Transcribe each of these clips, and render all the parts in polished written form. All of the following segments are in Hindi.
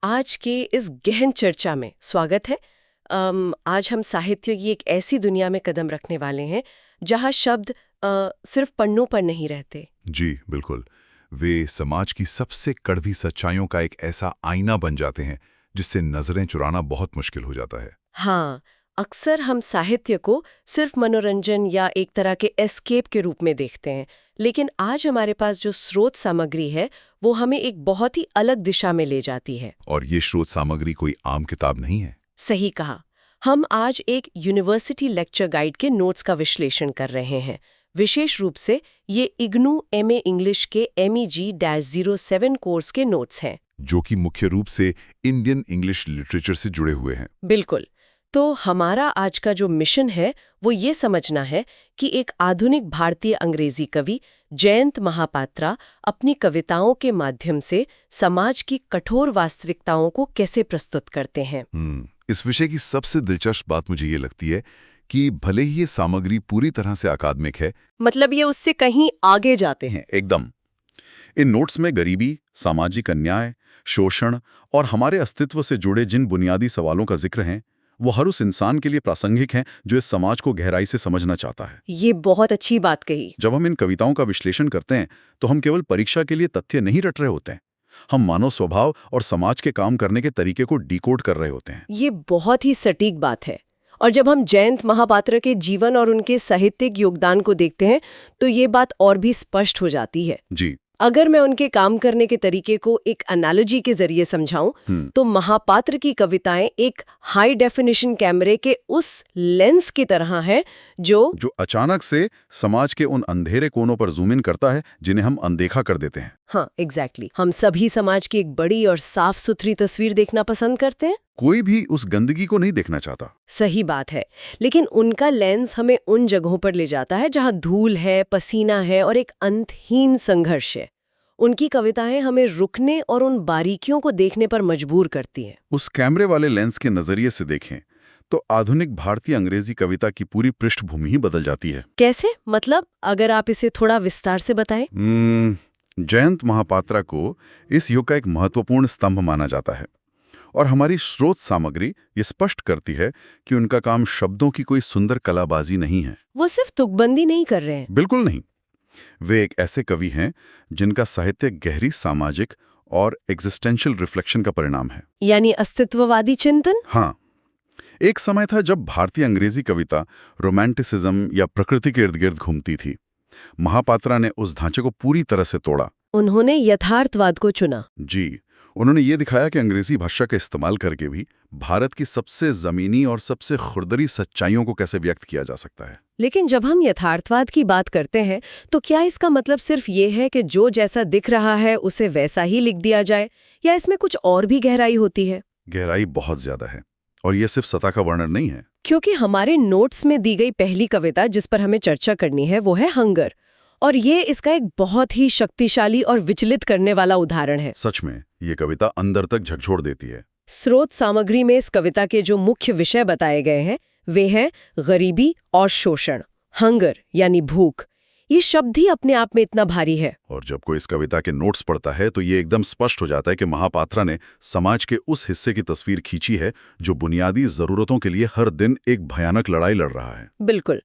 आज के इस गहन चर्चा में स्वागत है। आज हम साहित्य की एक ऐसी दुनिया में कदम रखने वाले हैं जहां शब्द सिर्फ पन्नों पर नहीं रहते। जी बिल्कुल। वे समाज की सबसे कड़वी सच्चाइयों का एक ऐसा आईना बन जाते हैं जिससे नजरें चुराना बहुत मुश्किल हो जाता है। हाँ, अक्सर हम साहित्य को सिर्फ मनोरंजन या एक तरह के एस्केप के रूप में देखते हैं, लेकिन आज हमारे पास जो स्रोत सामग्री है वो हमें एक बहुत ही अलग दिशा में ले जाती है। और ये स्रोत सामग्री कोई आम किताब नहीं है। सही कहा। हम आज एक यूनिवर्सिटी लेक्चर गाइड के नोट्स का विश्लेषण कर रहे हैं। विशेष रूप से ये इग्नू एमए इंग्लिश के MEG-07 कोर्स के नोट्स हैं, जो कि मुख्य रूप से इंडियन इंग्लिश लिटरेचर से जुड़े हुए हैं। बिल्कुल। तो हमारा आज का जो मिशन है वो ये समझना है कि एक आधुनिक भारतीय अंग्रेजी कवि जयंत महापात्रा अपनी कविताओं के माध्यम से समाज की कठोर वास्तविकताओं को कैसे प्रस्तुत करते हैं। इस विषय की सबसे दिलचस्प बात मुझे ये लगती है कि भले ही ये सामग्री पूरी तरह से अकादमिक है, मतलब ये उससे कहीं आगे जाते हैं। एकदम। इन नोट्स में गरीबी, सामाजिक अन्याय, शोषण और हमारे अस्तित्व से जुड़े जिन बुनियादी सवालों का जिक्र है वो हर उस इंसान के लिए प्रासंगिक हैं जो इस समाज को गहराई से समझना चाहता है। ये बहुत अच्छी बात कही। जब हम इन कविताओं का विश्लेषण करते हैं तो हम केवल परीक्षा के लिए तथ्य नहीं रट रहे होते हैं, हम मानव स्वभाव और समाज के काम करने के तरीके को डिकोड कर रहे होते हैं। ये बहुत ही सटीक बात है। और जब हम जयंत महापात्रा के जीवन और उनके साहित्यिक योगदान को देखते हैं तो ये बात और भी स्पष्ट हो जाती है। जी। अगर मैं उनके काम करने के तरीके को एक एनालॉजी के जरिए समझाऊं तो महापात्र की कविताएं एक हाई डेफिनेशन कैमरे के उस लेंस की तरह हैं जो अचानक से समाज के उन अंधेरे कोनों पर जूम इन करता है जिन्हें हम अनदेखा कर देते हैं। हाँ, एग्जैक्टली। हम सभी समाज की एक बड़ी और साफ सुथरी तस्वीर देखना पसंद करते हैं। कोई भी उस गंदगी को नहीं देखना चाहता। सही बात है, लेकिन उनका लेंस हमें उन जगहों पर ले जाता है जहां धूल है, पसीना है और एक अंतहीन संघर्ष है। उनकी कविताएं हमें रुकने और उन बारीकियों को देखने पर मजबूर करती हैं। उस कैमरे वाले लेंस के नजरिए से देखें तो आधुनिक भारतीय अंग्रेजी कविता की पूरी पृष्ठभूमि ही बदल जाती है। कैसे? मतलब अगर आप इसे थोड़ा विस्तार से बताएं। जयंत महापात्रा को इस युग का एक महत्वपूर्ण स्तंभ माना जाता है और हमारी स्रोत सामग्री ये स्पष्ट करती है कि उनका काम शब्दों की कोई सुंदर कलाबाजी नहीं है। वो सिर्फ तुकबंदी नहीं कर रहे हैं। बिल्कुल नहीं। वे एक ऐसे कवि हैं जिनका साहित्य गहरी सामाजिक और एग्जिस्टेंशियल रिफ्लेक्शन का परिणाम है, यानी अस्तित्ववादी चिंतन। हाँ। एक समय था जब भारतीय अंग्रेजी कविता रोमांटिसिज्म या प्रकृति के इर्द गिर्द घूमती थी। महापात्रा ने उस ढांचे को पूरी तरह से तोड़ा। उन्होंने यथार्थवाद को चुना। जी। उन्होंने ये दिखाया कि अंग्रेजी भाषा का इस्तेमाल करके भी भारत की सबसे जमीनी और सबसे खुरदरी सच्चाइयों को कैसे व्यक्त किया जा सकता है। लेकिन जब हम यथार्थवाद की बात करते हैं तो क्या इसका मतलब सिर्फ ये है कि जो जैसा दिख रहा है उसे वैसा ही लिख दिया जाए, या इसमें कुछ और भी गहराई होती है? गहराई बहुत ज्यादा है, और ये सिर्फ सतह का वर्णन नहीं है। क्योंकि हमारे नोट्स में दी गई पहली कविता जिस पर हमें चर्चा करनी है वो है हंगर, और ये इसका एक बहुत ही शक्तिशाली और विचलित करने वाला उदाहरण है। सच में ये कविता अंदर तक झकझोर देती है। स्रोत सामग्री में इस कविता के जो मुख्य विषय बताए गए हैं वे हैं गरीबी और शोषण। हंगर यानी भूख, ये शब्द ही अपने आप में इतना भारी है। और जब कोई इस कविता के नोट्स पढ़ता है तो ये एकदम स्पष्ट हो जाता है कि महापात्रा ने समाज के उस हिस्से की तस्वीर खींची है जो बुनियादी जरूरतों के लिए हर दिन एक भयानक लड़ाई लड़ रहा है। बिल्कुल।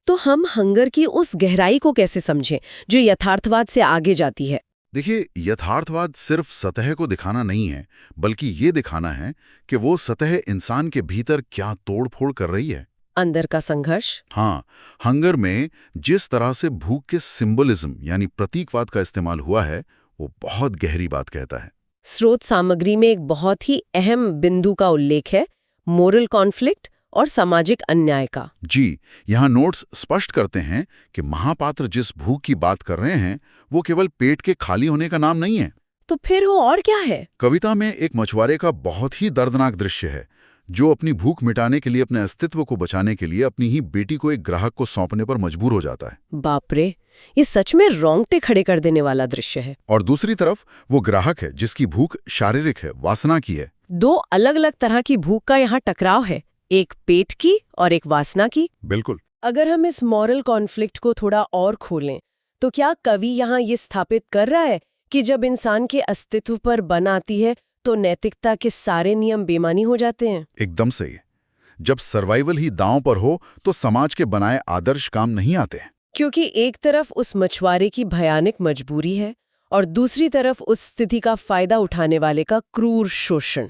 तो हम हंगर की उस गहराई को कैसे समझें जो यथार्थवाद से आगे जाती है? देखिए, यथार्थवाद सिर्फ सतह को दिखाना नहीं है, बल्कि ये दिखाना है कि वो सतह इंसान के भीतर क्या तोड़-फोड़ कर रही है। अंदर का संघर्ष। हाँ, हंगर में जिस तरह से भूख के सिंबलिज्म यानी प्रतीकवाद का इस्तेमाल हुआ है वो बहुत गहरी बात कहता है। स्रोत सामग्री में एक बहुत ही अहम बिंदु का उल्लेख है, मोरल कॉन्फ्लिक्ट और सामाजिक अन्याय का। जी, यहाँ नोट्स स्पष्ट करते हैं कि महापात्र जिस भूख की बात कर रहे हैं वो केवल पेट के खाली होने का नाम नहीं है। तो फिर वो और क्या है? कविता में एक मछुआरे का बहुत ही दर्दनाक दृश्य है जो अपनी भूख मिटाने के लिए, अपने अस्तित्व को बचाने के लिए अपनी ही बेटी को एक ग्राहक को सौंपने पर मजबूर हो जाता है। बाप रे, ये सच में रोंगटे खड़े कर देने वाला दृश्य है। और दूसरी तरफ वो ग्राहक है जिसकी भूख शारीरिक है, वासना की है। दो अलग अलग तरह की भूख का यहाँ टकराव है, एक पेट की और एक वासना की। बिल्कुल। अगर हम इस मॉरल कॉन्फ्लिक्ट को थोड़ा और खोलें तो क्या कवि यहाँ ये स्थापित कर रहा है कि जब इंसान के अस्तित्व पर बन आती है तो नैतिकता के सारे नियम बेमानी हो जाते हैं। एकदम सही। जब सर्वाइवल ही दांव पर हो तो समाज के बनाए आदर्श काम नहीं आते। क्योंकि एक तरफ उस मछुआरे की भयानक मजबूरी है और दूसरी तरफ उस स्थिति का फायदा उठाने वाले का क्रूर शोषण।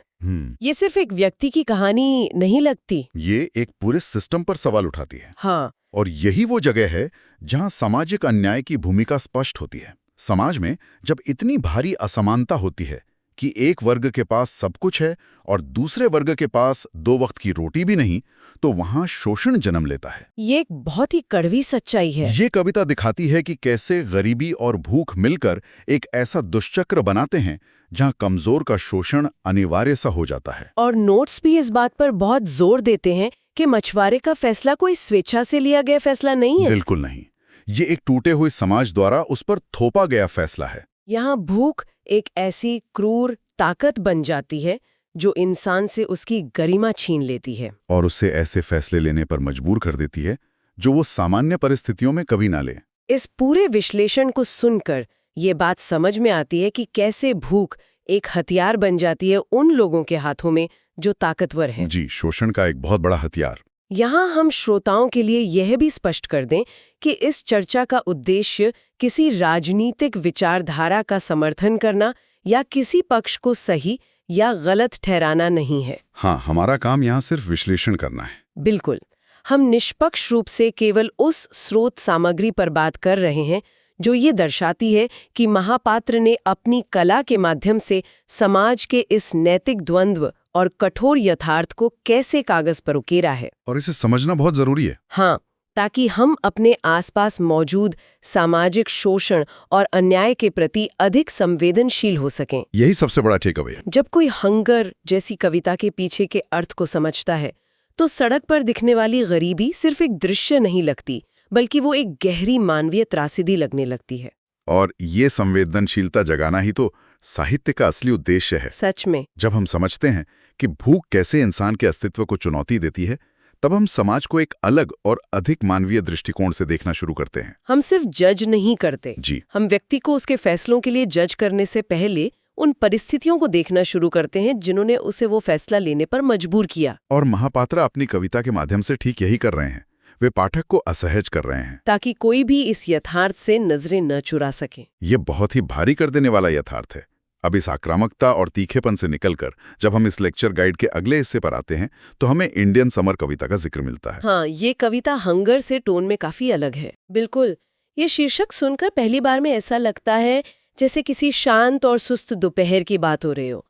ये सिर्फ एक व्यक्ति की कहानी नहीं लगती, ये एक पूरे सिस्टम पर सवाल उठाती है। हाँ। और यही वो जगह है जहां सामाजिक अन्याय की भूमिका स्पष्ट होती है। समाज में जब इतनी भारी असमानता होती है कि एक वर्ग के पास सब कुछ है और दूसरे वर्ग के पास 2 वक्त की रोटी भी नहीं, तो वहां शोषण जन्म लेता है। ये एक बहुत ही कड़वी सच्चाई है। ये कविता दिखाती है कि कैसे गरीबी और भूख मिलकर एक ऐसा दुष्चक्र बनाते हैं जहां कमजोर का शोषण अनिवार्य सा हो जाता है। और नोट्स भी इस बात पर बहुत जोर देते हैं कि मछुआरे का फैसला कोई स्वेच्छा से लिया गया फैसला नहीं है। बिल्कुल नहीं। ये एक टूटे हुए समाज द्वारा उस पर थोपा गया फैसला है। यहाँ भूख एक ऐसी क्रूर ताकत बन जाती है जो इंसान से उसकी गरिमा छीन लेती है और उसे ऐसे फैसले लेने पर मजबूर कर देती है जो वो सामान्य परिस्थितियों में कभी ना ले। इस पूरे विश्लेषण को सुनकर ये बात समझ में आती है कि कैसे भूख एक हथियार बन जाती है उन लोगों के हाथों में जो ताकतवर हैं। जी, शोषण का एक बहुत बड़ा हथियार। यहाँ हम श्रोताओं के लिए यह भी स्पष्ट कर दें कि इस चर्चा का उद्देश्य किसी राजनीतिक विचारधारा का समर्थन करना या किसी पक्ष को सही या गलत ठहराना नहीं है। हाँ, हमारा काम यहाँ सिर्फ विश्लेषण करना है। बिल्कुल। हम निष्पक्ष रूप से केवल उस स्रोत सामग्री पर बात कर रहे हैं जो ये दर्शाती है कि महापात्र ने अपनी कला के माध्यम से समाज के इस नैतिक द्वंद्व और कठोर यथार्थ को कैसे कागज पर उकेरा है। और इसे समझना बहुत जरूरी है। हाँ, ताकि हम अपने आसपास मौजूद सामाजिक शोषण और अन्याय के प्रति अधिक संवेदनशील हो सकें। यही सबसे बड़ा टेकअवे है। जब कोई हंगर जैसी कविता के पीछे के अर्थ को समझता है तो सड़क पर दिखने वाली गरीबी सिर्फ एक दृश्य नहीं लगती, बल्कि वो एक गहरी मानवीय त्रासदी लगने लगती है। और ये संवेदनशीलता जगाना ही तो साहित्य का असली उद्देश्य है। सच में। जब हम समझते हैं कि भूख कैसे इंसान के अस्तित्व को चुनौती देती है, तब हम समाज को एक अलग और अधिक मानवीय दृष्टिकोण से देखना शुरू करते हैं। हम सिर्फ जज नहीं करते जी, हम व्यक्ति को उसके फैसलों के लिए जज करने से पहले उन परिस्थितियों को देखना शुरू करते हैं जिन्होंने उसे वो फैसला लेने पर मजबूर किया। और महापात्रा अपनी कविता के माध्यम से ठीक यही कर रहे हैं। वे पाठक को असहज कर रहे हैं ताकि कोई भी इस यथार्थ से नजरें न चुरा सके। ये बहुत ही भारी कर देने वाला यथार्थ है। अब इस आक्रामकता और तीखेपन से निकलकर जब हम इस लेक्चर गाइड के अगले हिस्से पर आते हैं तो हमें इंडियन समर कविता का जिक्र मिलता है। हाँ, ये कविता हंगर से टोन में काफी अलग है। बिल्कुल। ये शीर्षक सुनकर पहली बार में ऐसा लगता है जैसे किसी शांत और सुस्त दोपहर की बात हो रही हो,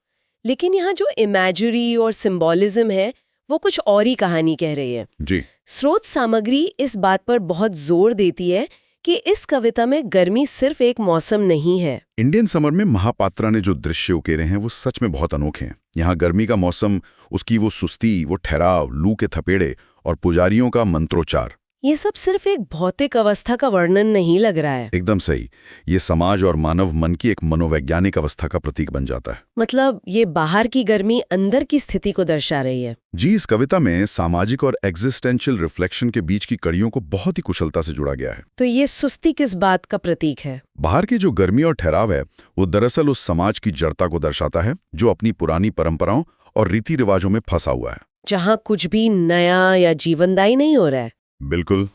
लेकिन यहाँ जो इमेजरी और सिंबॉलिज्म है वो कुछ और ही कहानी कह रही है। जी, स्रोत सामग्री इस बात पर बहुत जोर देती है कि इस कविता में गर्मी सिर्फ एक मौसम नहीं है। इंडियन समर में महापात्रा ने जो दृश्य उकेरे हैं वो सच में बहुत अनोखे हैं। यहाँ गर्मी का मौसम, उसकी वो सुस्ती, वो ठहराव, लू के थपेड़े और पुजारियों का मंत्रोच्चार, ये सब सिर्फ एक भौतिक अवस्था का वर्णन नहीं लग रहा है। एकदम सही। ये समाज और मानव मन की एक मनोवैज्ञानिक अवस्था का प्रतीक बन जाता है। मतलब ये बाहर की गर्मी अंदर की स्थिति को दर्शा रही है। जी, इस कविता में सामाजिक और एग्जिस्टेंशियल रिफ्लेक्शन के बीच की कड़ियों को बहुत ही कुशलता से जुड़ा गया है। तो ये सुस्ती किस बात का प्रतीक है? बाहर की जो गर्मी और ठहराव है वो दरअसल उस समाज की जड़ता को दर्शाता है जो अपनी पुरानी परंपराओं और रीति रिवाजों में फंसा हुआ है, जहाँ कुछ भी नया या जीवनदायी नहीं हो रहा है। बिल्कुल,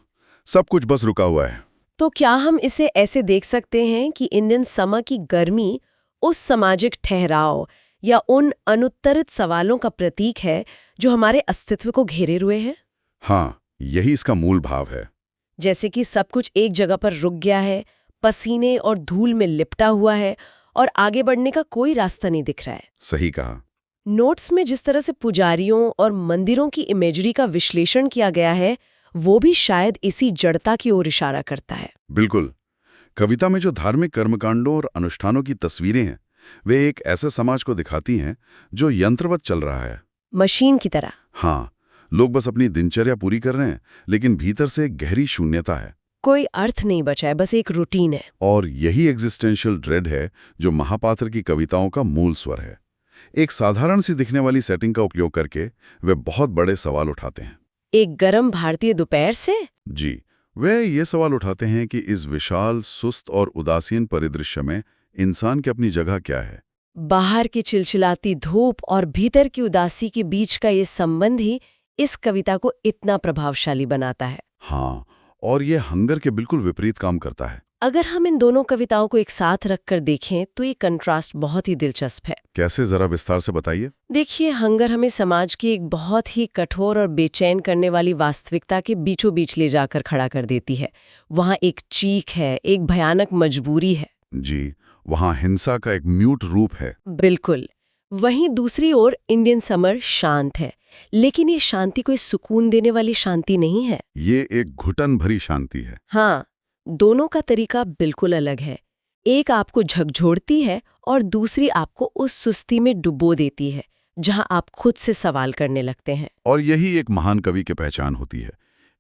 सब कुछ बस रुका हुआ है। तो क्या हम इसे ऐसे देख सकते हैं कि इंडियन समर की गर्मी उस सामाजिक ठहराव या उन अनुत्तरित सवालों का प्रतीक है जो हमारे अस्तित्व को घेरे हुए हैं? हाँ, यही इसका मूल भाव है। जैसे कि सब कुछ एक जगह पर रुक गया है, पसीने और धूल में लिपटा हुआ है और आगे बढ़ने का कोई रास्ता नहीं दिख रहा है। सही कहा। नोट्स में जिस तरह से पुजारियों और मंदिरों की इमेजरी का विश्लेषण किया गया है वो भी शायद इसी जड़ता की ओर इशारा करता है। बिल्कुल। कविता में जो धार्मिक कर्मकांडों और अनुष्ठानों की तस्वीरें हैं वे एक ऐसे समाज को दिखाती हैं जो यंत्रवत चल रहा है, मशीन की तरह। हाँ, लोग बस अपनी दिनचर्या पूरी कर रहे हैं लेकिन भीतर से एक गहरी शून्यता है, कोई अर्थ नहीं बचा है, बस एक रूटीन है। और यही एग्जिस्टेंशियल ड्रेड है जो महापात्र की कविताओं का मूल स्वर है। एक साधारण सी दिखने वाली सेटिंग का उपयोग करके वे बहुत बड़े सवाल उठाते हैं। एक गरम भारतीय दोपहर से? जी, वे ये सवाल उठाते हैं कि इस विशाल, सुस्त और उदासीन परिदृश्य में इंसान की अपनी जगह क्या है। बाहर की चिलचिलाती धूप और भीतर की उदासी के बीच का ये संबंध ही इस कविता को इतना प्रभावशाली बनाता है। हाँ, और ये हंगर के बिल्कुल विपरीत काम करता है। अगर हम इन दोनों कविताओं को एक साथ रखकर देखें तो ये कंट्रास्ट बहुत ही दिलचस्प है। कैसे, जरा विस्तार से बताइए। देखिए, हंगर हमें समाज की एक बहुत ही कठोर और बेचैन करने वाली वास्तविकता के बीचों बीच ले जाकर खड़ा कर देती है। वहाँ एक चीख है, एक भयानक मजबूरी है। जी, वहाँ हिंसा का एक म्यूट रूप है। बिल्कुल। वहीं दूसरी ओर इंडियन समर शांत है, लेकिन ये शांति कोई सुकून देने वाली शांति नहीं है। ये एक घुटन भरी शांति है। हाँ, दोनों का तरीका बिल्कुल अलग है। एक आपको झकझोरती है और दूसरी आपको उस सुस्ती में डुबो देती है जहां आप खुद से सवाल करने लगते हैं। और यही एक महान कवि की पहचान होती है।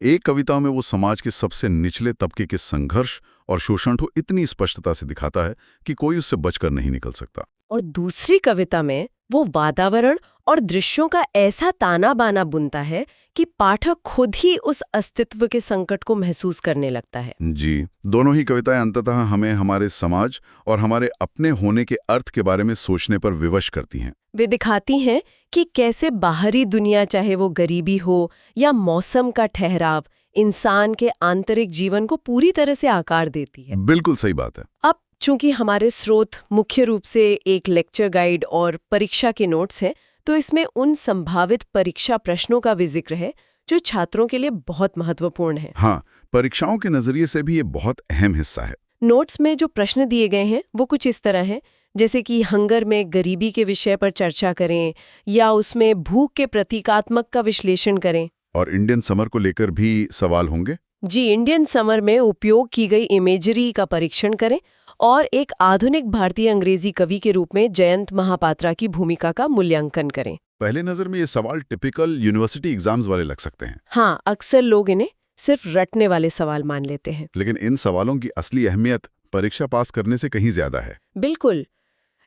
एक कविता में वो समाज के सबसे निचले तबके के संघर्ष और शोषण को इतनी स्पष्टता से दिखाता है कि कोई उससे बचकर नहीं निकल सकता। और दूसरी कविता में वो वातावरण और दृश्यों का ऐसा ताना बाना बुनता है कि पाठक खुद ही उस अस्तित्व के संकट को महसूस करने लगता है। जी, दोनों ही कविताएं अंततः हमें हमारे समाज और हमारे अपने होने के अर्थ के बारे में सोचने पर विवश करती हैं। वे दिखाती हैं कि कैसे बाहरी दुनिया, चाहे वो गरीबी हो या मौसम का ठहराव, इंसान के आंतरिक जीवन को पूरी तरह से आकार देती है। बिल्कुल सही बात है। अब चूंकि हमारे स्रोत मुख्य रूप से एक लेक्चर गाइड और परीक्षा के नोट्स हैं, तो इसमें उन संभावित परीक्षा प्रश्नों का भी जिक्र है जो छात्रों के लिए बहुत महत्वपूर्ण है। हाँ, परीक्षाओं के नजरिए से भी ये बहुत अहम हिस्सा है। नोट्स में जो प्रश्न दिए गए हैं वो कुछ इस तरह हैं, जैसे कि हंगर में गरीबी के विषय पर चर्चा करें या उसमें भूख के प्रतीकात्मक का विश्लेषण करें। और इंडियन समर को लेकर भी सवाल होंगे। जी, इंडियन समर में उपयोग की गई इमेजरी का परीक्षण करें और एक आधुनिक भारतीय अंग्रेजी कवि के रूप में जयंत महापात्रा की भूमिका का मूल्यांकन करें। पहले नजर में ये सवाल टिपिकल यूनिवर्सिटी एग्जाम्स वाले लग सकते हैं। हाँ, अक्सर लोग इन्हें सिर्फ रटने वाले सवाल मान लेते हैं। लेकिन इन सवालों की असली अहमियत परीक्षा पास करने से कहीं ज्यादा है। बिल्कुल,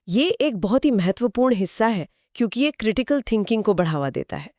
ये एक बहुत ही महत्वपूर्ण हिस्सा है क्योंकि ये क्रिटिकल थिंकिंग को बढ़ावा देता है।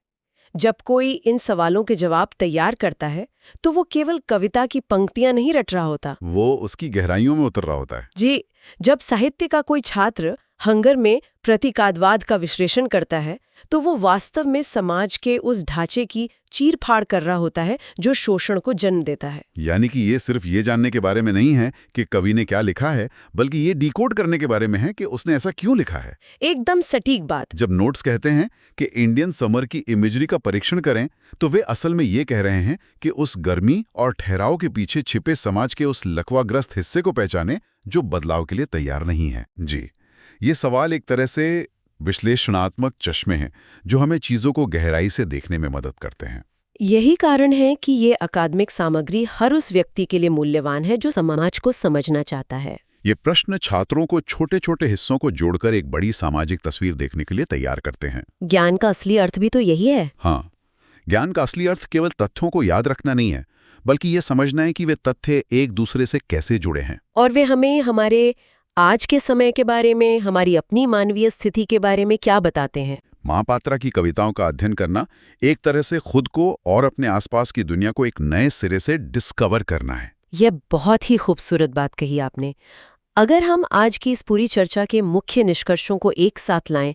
जब कोई इन सवालों के जवाब तैयार करता है तो वो केवल कविता की पंक्तियां नहीं रट रहा होता, वो उसकी गहराइयों में उतर रहा होता है। जी, जब साहित्य का कोई छात्र हंगर में प्रतीकात्मवाद का विश्लेषण करता है तो वो वास्तव में समाज के उस ढांचे की चीर-फाड़ कर रहा होता है जो शोषण को जन्म देता है। यानी कि ये सिर्फ ये जानने के बारे में नहीं है कि कवि ने क्या लिखा है, बल्कि ये डिकोड करने के बारे में है कि उसने ऐसा क्यों लिखा है। एकदम सटीक बात। जब नोट्स कहते हैं कि इंडियन समर की इमेजरी का परीक्षण करें, तो वे असल में ये कह रहे हैं कि उस गर्मी और ठहराव के पीछे छिपे समाज के उस लकवाग्रस्त हिस्से को पहचाने जो बदलाव के लिए तैयार नहीं है। जी, ये सवाल एक तरह से विश्लेषणात्मक चश्मे हैं जो हमें चीजों को गहराई से देखने में मदद करते हैं। यही कारण है कि ये अकादमिक सामग्री हर उस व्यक्ति के लिए मूल्यवान है जो समाज को समझना चाहता है। ये प्रश्न छात्रों को छोटे छोटे हिस्सों को जोड़कर एक बड़ी सामाजिक तस्वीर देखने के लिए तैयार करते हैं। ज्ञान का असली अर्थ भी तो यही है। हाँ, ज्ञान का असली अर्थ केवल तथ्यों को याद रखना नहीं है, बल्कि ये समझना है कि वे तथ्य एक दूसरे से कैसे जुड़े हैं और वे हमें हमारे आज के समय के बारे में, हमारी अपनी मानवीय स्थिति के बारे में क्या बताते हैं। महापात्रा की कविताओं का अध्ययन करना एक तरह से खुद को और अपने आसपास की दुनिया को एक नए सिरे से डिस्कवर करना है। यह बहुत ही खूबसूरत बात कही आपने। अगर हम आज की इस पूरी चर्चा के मुख्य निष्कर्षों को एक साथ लाएं,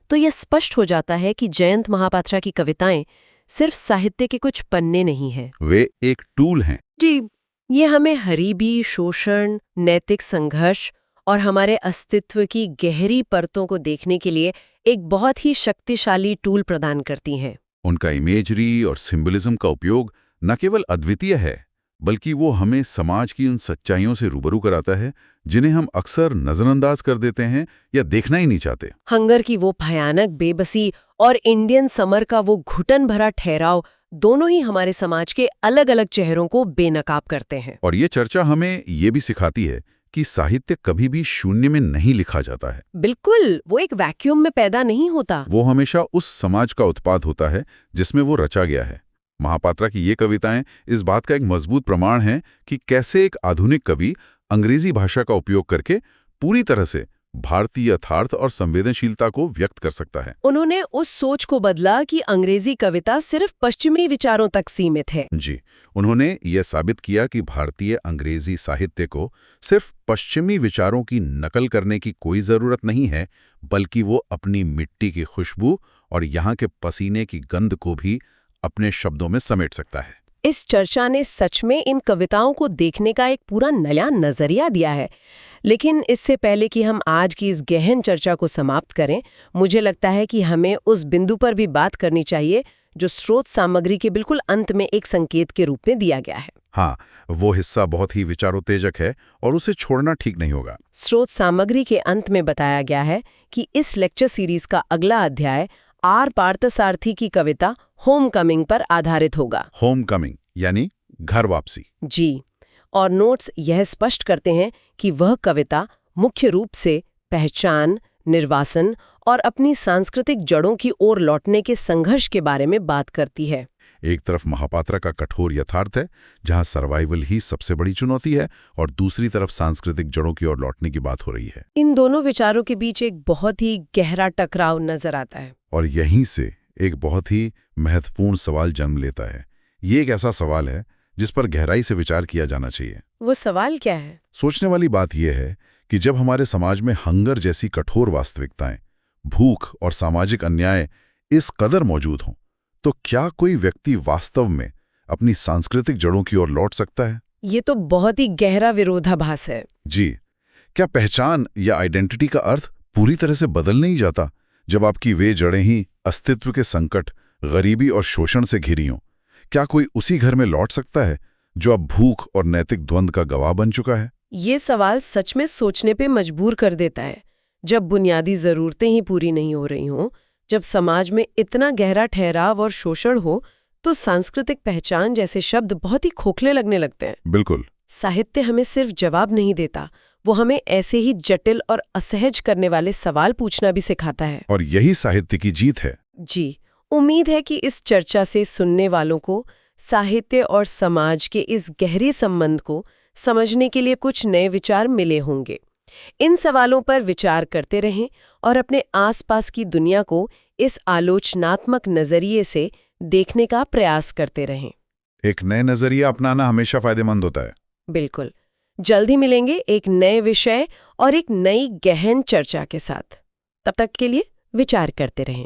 तो यह स्पष्ट हो जाता है कि जयंत महापात्रा की कविताएं सिर्फ साहित्य के कुछ पन्ने नहीं हैं। वे एक टूल हैं। जी, ये हमें गरीबी, शोषण, नैतिक संघर्ष और हमारे अस्तित्व की गहरी परतों को देखने के लिए एक बहुत ही शक्तिशाली टूल प्रदान करती हैं। उनका इमेजरी और सिंबलिज्म का उपयोग न केवल अद्वितीय है, बल्कि वो हमें समाज की उन सच्चाइयों से रूबरू कराता है जिन्हें हम अक्सर नजरअंदाज कर देते हैं या देखना ही नहीं चाहते। हंगर की वो भयानक बेबसी और इंडियन समर का वो घुटन भरा ठहराव दोनों ही हमारे समाज के अलग अलग चेहरों को बेनकाब करते हैं। और ये चर्चा हमें ये भी सिखाती है कि साहित्य कभी भी शून्य में नहीं लिखा जाता है। बिल्कुल, वो एक वैक्यूम में पैदा नहीं होता। वो हमेशा उस समाज का उत्पाद होता है जिसमें वो रचा गया है। महापात्रा की ये कविताएं इस बात का एक मजबूत प्रमाण हैं कि कैसे एक आधुनिक कवि अंग्रेजी भाषा का उपयोग करके पूरी तरह से भारतीय यथार्थ और संवेदनशीलता को व्यक्त कर सकता है। उन्होंने उस सोच को बदला कि अंग्रेजी कविता सिर्फ पश्चिमी विचारों तक सीमित है। जी, उन्होंने यह साबित किया कि भारतीय अंग्रेजी साहित्य को सिर्फ पश्चिमी विचारों की नकल करने की कोई जरूरत नहीं है, बल्कि वो अपनी मिट्टी की खुशबू और यहाँ के पसीने की गंध को भी अपने शब्दों में समेट सकता है। इस चर्चा ने सच में इन कविताओं को देखने का एक पूरा नया नजरिया दिया है। लेकिन इससे पहले कि हम आज की इस गहन चर्चा को समाप्त करें, मुझे लगता है कि हमें उस बिंदु पर भी बात करनी चाहिए जो स्रोत सामग्री के बिल्कुल अंत में एक संकेत के रूप में दिया गया है। हाँ, वो हिस्सा बहुत ही विचारोत्तेजक है और उसे छोड़ना ठीक नहीं होगा। स्रोत सामग्री के अंत में बताया गया है कि इस लेक्चर सीरीज का अगला अध्याय आर पार्थसारथी की कविता होम कमिंग पर आधारित होगा। होम कमिंग यानी घर वापसी। जी, और नोट्स यह स्पष्ट करते हैं कि वह कविता मुख्य रूप से पहचान, निर्वासन और अपनी सांस्कृतिक जड़ों की ओर लौटने के संघर्ष के बारे में बात करती है। एक तरफ महापात्रा का कठोर यथार्थ है, जहां सर्वाइवल ही सबसे बड़ी चुनौती है, और दूसरी तरफ सांस्कृतिक जड़ों की ओर लौटने की बात हो रही है। इन दोनों विचारों के बीच एक बहुत ही गहरा टकराव नजर आता है। और यहीं से एक बहुत ही महत्वपूर्ण सवाल जन्म लेता है। ये एक ऐसा सवाल है जिस पर गहराई से विचार किया जाना चाहिए। वो सवाल क्या है? सोचने वाली बात यह है कि जब हमारे समाज में हंगर जैसी कठोर वास्तविकताएं, भूख और सामाजिक अन्याय इस कदर मौजूद हों, तो क्या कोई व्यक्ति वास्तव में अपनी सांस्कृतिक जड़ों की ओर लौट सकता है? ये तो बहुत ही गहरा विरोधाभास है। जी, क्या पहचान या आइडेंटिटी का अर्थ पूरी तरह से बदल नहीं जाता जब आपकी वे जड़ें ही अस्तित्व के संकट, गरीबी और शोषण से घिरी हों? क्या कोई उसी घर में लौट सकता है जो अब भूख और नैतिक द्वंद्व का गवाह बन चुका है? ये सवाल सच में सोचने पे मजबूर कर देता है। जब बुनियादी जरूरतें ही पूरी नहीं हो रही हों, जब समाज में इतना गहरा ठहराव और शोषण हो, तो सांस्कृतिक पहचान जैसे शब्द बहुत ही खोखले लगने लगते हैं। बिल्कुल। साहित्य हमें सिर्फ जवाब नहीं देता, वो हमें ऐसे ही जटिल और असहज करने वाले सवाल पूछना भी सिखाता है। और यही साहित्य की जीत है। जी, उम्मीद है कि इस चर्चा से सुनने वालों को साहित्य और समाज के इस गहरे संबंध को समझने के लिए कुछ नए विचार मिले होंगे। इन सवालों पर विचार करते रहें और अपने आसपास की दुनिया को इस आलोचनात्मक नजरिए से देखने का प्रयास करते रहें। एक नए नजरिया अपनाना हमेशा फायदेमंद होता है। बिल्कुल। जल्द ही मिलेंगे एक नए विषय और एक नई गहन चर्चा के साथ। तब तक के लिए विचार करते रहें।